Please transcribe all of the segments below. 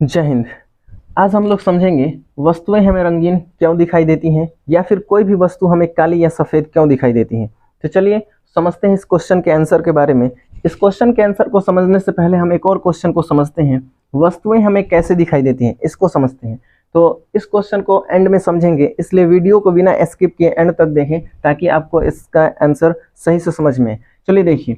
जय हिंद। आज हम लोग समझेंगे वस्तुएं हमें रंगीन क्यों दिखाई देती हैं या फिर कोई भी वस्तु हमें काली या सफ़ेद क्यों दिखाई देती है। तो चलिए समझते हैं इस क्वेश्चन के आंसर के बारे में। इस क्वेश्चन के आंसर को समझने से पहले हम एक और क्वेश्चन को समझते हैं। वस्तुएं हमें कैसे दिखाई देती हैं इसको समझते हैं। तो इस क्वेश्चन को एंड में समझेंगे, इसलिए वीडियो को बिना स्किप किए एंड तक देखें ताकि आपको इसका आंसर सही से समझ में आए। चलिए देखिए,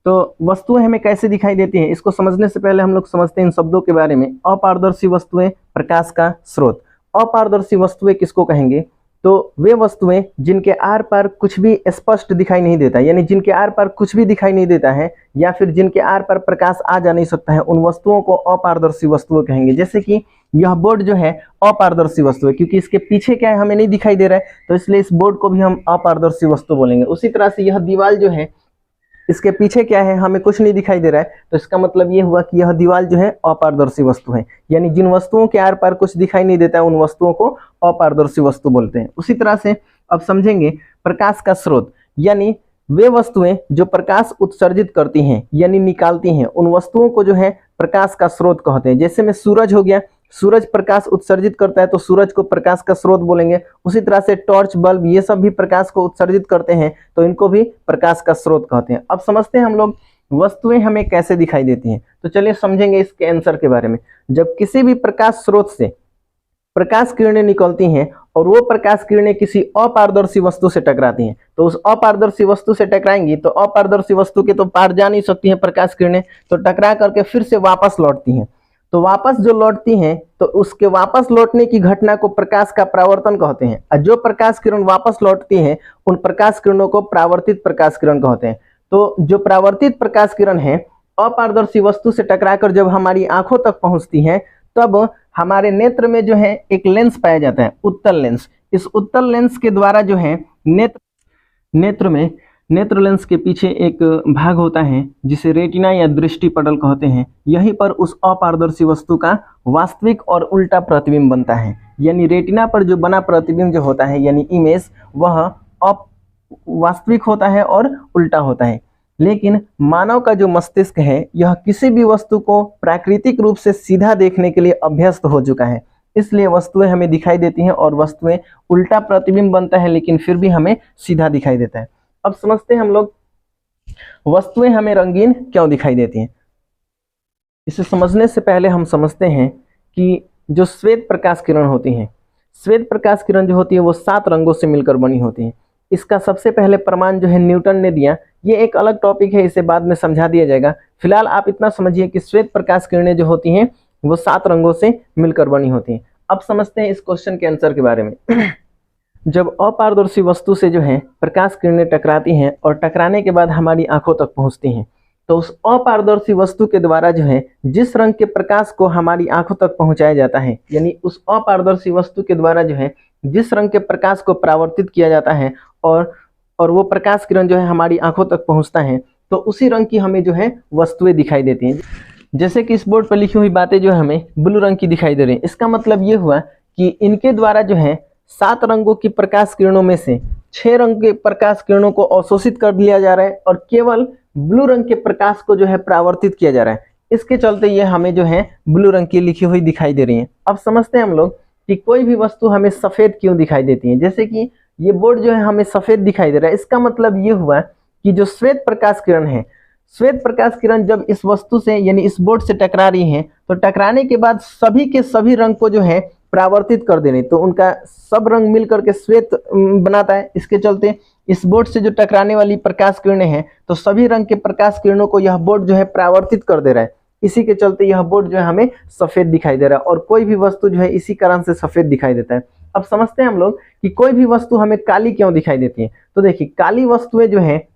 तो वस्तुएं हमें कैसे दिखाई देती हैं इसको समझने से पहले हम लोग समझते हैं इन शब्दों के बारे में। अपारदर्शी वस्तुएं, प्रकाश का स्रोत। अपारदर्शी वस्तुएं किसको कहेंगे? तो वे वस्तुएं जिनके आर पार कुछ भी स्पष्ट दिखाई नहीं देता, यानी जिनके आर पार कुछ भी दिखाई नहीं देता है या फिर जिनके आर पार प्रकाश आ जा नहीं सकता है, उन वस्तुओं को अपारदर्शी वस्तुएं कहेंगे। जैसे कि यह बोर्ड जो है अपारदर्शी वस्तु है, क्योंकि इसके पीछे क्या है हमें नहीं दिखाई दे रहा है, तो इसलिए इस बोर्ड को भी हम अपारदर्शी वस्तु बोलेंगे। उसी तरह से यह दीवार जो है, इसके पीछे क्या है हमें कुछ नहीं दिखाई दे रहा है, तो इसका मतलब ये हुआ कि यह दीवार जो है अपारदर्शी वस्तु है। यानी जिन वस्तुओं के आर पार कुछ दिखाई नहीं देता है उन वस्तुओं को अपारदर्शी वस्तु बोलते हैं। उसी तरह से अब समझेंगे प्रकाश का स्रोत, यानी वे वस्तुएं जो प्रकाश उत्सर्जित करती हैं यानी निकालती हैं, उन वस्तुओं को जो है प्रकाश का स्रोत कहते हैं। जैसे में सूरज हो गया, सूरज प्रकाश उत्सर्जित करता है तो सूरज को प्रकाश का स्रोत बोलेंगे। उसी तरह से टॉर्च, बल्ब, ये सब भी प्रकाश को उत्सर्जित करते हैं तो इनको भी प्रकाश का स्रोत कहते हैं। अब समझते हैं हम लोग वस्तुएं हमें कैसे दिखाई देती हैं। तो चलिए समझेंगे इसके आंसर के बारे में। जब किसी भी प्रकाश स्रोत से प्रकाश किरणें निकलती हैं और वो प्रकाश किरणें किसी अपारदर्शी वस्तु से टकराती हैं, तो उस अपारदर्शी वस्तु से टकराएंगी तो अपारदर्शी वस्तु के तो पार जा नहीं सकती हैं प्रकाश किरणें, तो टकरा करके फिर से वापस लौटती हैं। तो वापस जो लौटती हैं तो उसके वापस लौटने की घटना को प्रकाश का परावर्तन कहते हैं, और जो प्रकाश किरण वापस लौटती हैं उन प्रकाश किरणों को परावर्तित प्रकाश किरण कहते हैं। तो जो परावर्तित प्रकाश किरण है अपारदर्शी वस्तु से टकराकर जब हमारी आंखों तक पहुंचती हैं, तब हमारे नेत्र में जो है एक लेंस पाया जाता है, उत्तल लेंस। इस उत्तल लेंस के द्वारा जो है नेत्र लेंस के पीछे एक भाग होता है जिसे रेटिना या दृष्टि पटल कहते हैं। यहीं पर उस अपारदर्शी वस्तु का वास्तविक और उल्टा प्रतिबिंब बनता है। यानी रेटिना पर जो बना प्रतिबिंब जो होता है यानी इमेज, वह वास्तविक होता है और उल्टा होता है। लेकिन मानव का जो मस्तिष्क है यह किसी भी वस्तु को प्राकृतिक रूप से सीधा देखने के लिए अभ्यस्त हो चुका है, इसलिए वस्तुएं हमें दिखाई देती हैं और वस्तुएं उल्टा प्रतिबिंब बनता है लेकिन फिर भी हमें सीधा दिखाई देता है। अब समझते हैं हम लोग वस्तुएं हमें रंगीन क्यों दिखाई देती हैं। इसे समझने से पहले हम समझते हैं कि जो श्वेत प्रकाश किरण होती हैं, श्वेत प्रकाश किरण जो होती है वो 7 रंगों से मिलकर बनी होती है। इसका सबसे पहले प्रमाण जो है न्यूटन ने दिया। ये एक अलग टॉपिक है, इसे बाद में समझा दिया जाएगा। फिलहाल आप इतना समझिए कि श्वेत प्रकाश किरणें जो होती हैं वो 7 रंगों से मिलकर बनी होती हैं। अब समझते हैं इस क्वेश्चन के आंसर के बारे में। जब अपारदर्शी वस्तु से जो है प्रकाश किरणें टकराती हैं और टकराने के बाद हमारी आंखों तक पहुंचती हैं, तो उस अपारदर्शी वस्तु के द्वारा जो है जिस रंग के प्रकाश को हमारी आंखों तक पहुंचाया जाता है, यानी उस अपारदर्शी वस्तु के द्वारा जो है जिस रंग के प्रकाश को परावर्तित किया जाता है और वो प्रकाश किरण जो है हमारी आंखों तक पहुंचता है, तो उसी रंग की हमें जो है वस्तुएं दिखाई देती हैं। जैसे कि इस बोर्ड पर लिखी हुई बातें जो हमें ब्लू रंग की दिखाई दे रही हैं। इसका मतलब ये हुआ कि इनके द्वारा जो है 7 रंगों की प्रकाश किरणों में से 6 रंग के प्रकाश किरणों को अवशोषित कर लिया जा रहा है और केवल ब्लू रंग के प्रकाश को जो है परावर्तित किया जा रहा है। इसके चलते ये हमें जो है ब्लू रंग की लिखी हुई दिखाई दे रही है। अब समझते हैं हम लोग कि कोई भी वस्तु हमें सफ़ेद क्यों दिखाई देती है। जैसे कि ये बोर्ड जो है हमें सफ़ेद दिखाई दे रहा है, इसका मतलब ये हुआ कि जो श्वेत प्रकाश किरण है, श्वेत प्रकाश किरण जब इस वस्तु से यानी इस बोर्ड से टकरा रही है, तो टकराने के बाद सभी के सभी रंग को जो है परावर्तित कर देने, तो उनका सब रंग मिल करके श्वेत बनाता है। इसके चलते इस बोर्ड से जो टकराने वाली प्रकाश किरणें हैं तो सभी रंग के प्रकाश किरणों को यह बोर्ड जो है परावर्तित कर दे रहा है। इसी के चलते यह बोर्ड जो है हमें सफ़ेद दिखाई दे रहा है और कोई भी वस्तु जो है इसी कारण से सफ़ेद दिखाई देता है। अब समझते हैं हम लोग कि कोई भी वस्तु हमें काली क्यों दिखाई देती है। तो देखिए, काली वस्तुएं जो है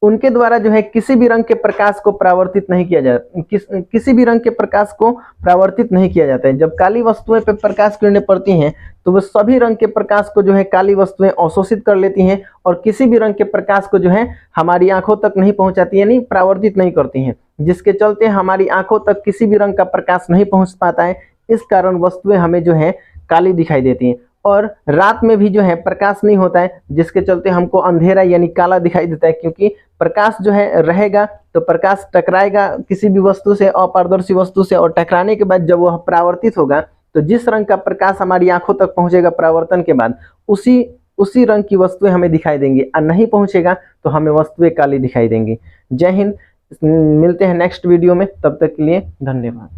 उनके द्वारा जो है किसी भी रंग के प्रकाश को परावर्तित नहीं किया जाता, किसी भी रंग के प्रकाश को परावर्तित नहीं किया जाता है। जब काली वस्तुएं पे प्रकाश किरणें पड़ती हैं तो वो सभी रंग के प्रकाश को जो है काली वस्तुएं अवशोषित कर लेती हैं और किसी भी रंग के प्रकाश को जो है हमारी आंखों तक नहीं पहुंचाती, यानी परावर्तित नहीं करती हैं, जिसके चलते हमारी आंखों तक किसी भी रंग का प्रकाश नहीं पहुंच पाता है। इस कारण वस्तुएं हमें जो है काली दिखाई देती हैं। और रात में भी जो है प्रकाश नहीं होता है, जिसके चलते हमको अंधेरा यानी काला दिखाई देता है, क्योंकि प्रकाश जो है रहेगा तो प्रकाश टकराएगा किसी भी वस्तु से, अपारदर्शी वस्तु से, और टकराने के बाद जब वह परावर्तित होगा तो जिस रंग का प्रकाश हमारी आंखों तक पहुंचेगा परावर्तन के बाद, उसी रंग की वस्तुएं हमें दिखाई देंगी, और नहीं पहुंचेगा तो हमें वस्तुएं काली दिखाई देंगी। जय हिंद, मिलते हैं नेक्स्ट वीडियो में, तब तक के लिए धन्यवाद।